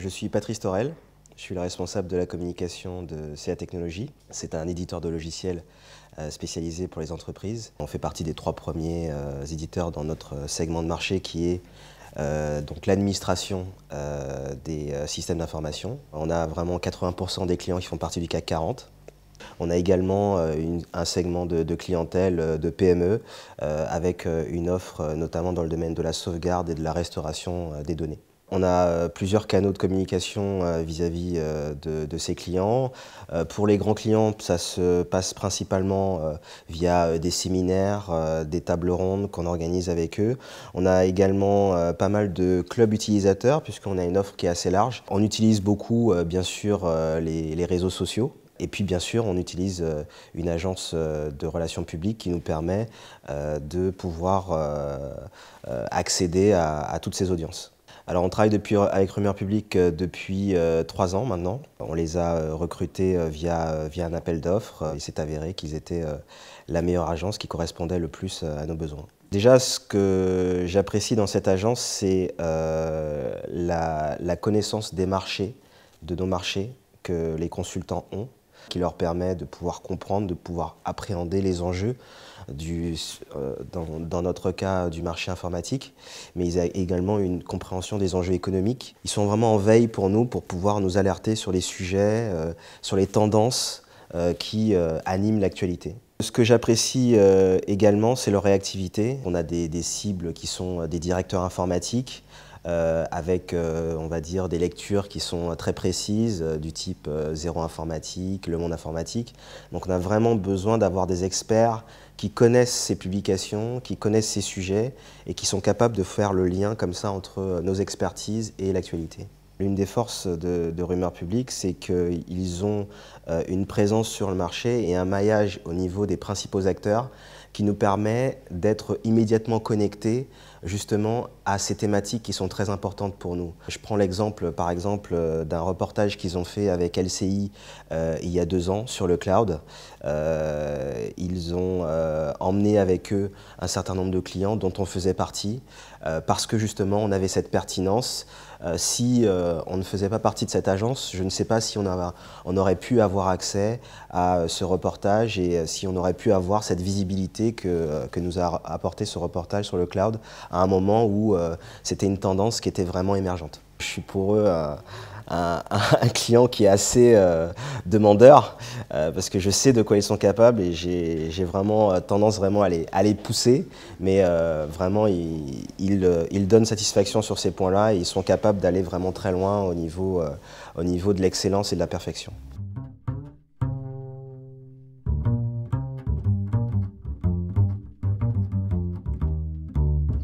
Je suis Patrice Torel, je suis le responsable de la communication de CA Technologies. C'est un éditeur de logiciels spécialisé pour les entreprises. On fait partie des 3 premiers éditeurs dans notre segment de marché qui est donc l'administration des systèmes d'information. On a vraiment 80% des clients qui font partie du CAC 40. On a également un segment de clientèle de PME avec une offre notamment dans le domaine de la sauvegarde et de la restauration des données. On a plusieurs canaux de communication vis-à-vis de ces clients. Pour les grands clients, ça se passe principalement via des séminaires, des tables rondes qu'on organise avec eux. On a également pas mal de clubs utilisateurs puisqu'on a une offre qui est assez large. On utilise beaucoup, bien sûr, les réseaux sociaux. Et puis bien sûr, on utilise une agence de relations publiques qui nous permet de pouvoir accéder à toutes ces audiences. Alors on travaille avec Rumeur Publique depuis 3 ans maintenant. On les a recrutés via un appel d'offres et c'est avéré qu'ils étaient la meilleure agence qui correspondait le plus à nos besoins. Déjà, ce que j'apprécie dans cette agence, c'est la connaissance des marchés, de nos marchés que les consultants ont, qui leur permet de pouvoir comprendre, de pouvoir appréhender les enjeux dans notre cas du marché informatique, mais ils ont également une compréhension des enjeux économiques. Ils sont vraiment en veille pour nous, pour pouvoir nous alerter sur les sujets, sur les tendances qui animent l'actualité. Ce que j'apprécie également, c'est leur réactivité. On a des cibles qui sont des directeurs informatiques, avec, on va dire, des lectures qui sont très précises, du type Zéro Informatique, Le Monde Informatique. Donc on a vraiment besoin d'avoir des experts qui connaissent ces publications, qui connaissent ces sujets et qui sont capables de faire le lien comme ça entre nos expertises et l'actualité. L'une des forces de Rumeur Publique, c'est qu'ils ont une présence sur le marché et un maillage au niveau des principaux acteurs qui nous permet d'être immédiatement connectés justement à ces thématiques qui sont très importantes pour nous. Je prends l'exemple par exemple d'un reportage qu'ils ont fait avec LCI il y a 2 ans sur le cloud. Ils ont emmené avec eux un certain nombre de clients dont on faisait partie parce que justement on avait cette pertinence. Si on ne faisait pas partie de cette agence, je ne sais pas si on aurait pu avoir accès à ce reportage et si on aurait pu avoir cette visibilité que nous a apporté ce reportage sur le cloud à un moment où c'était une tendance qui était vraiment émergente. Je suis pour eux un client qui est assez demandeur parce que je sais de quoi ils sont capables et j'ai vraiment tendance à les pousser, mais vraiment ils donnent satisfaction sur ces points-là et ils sont capables d'aller vraiment très loin au niveau de l'excellence et de la perfection.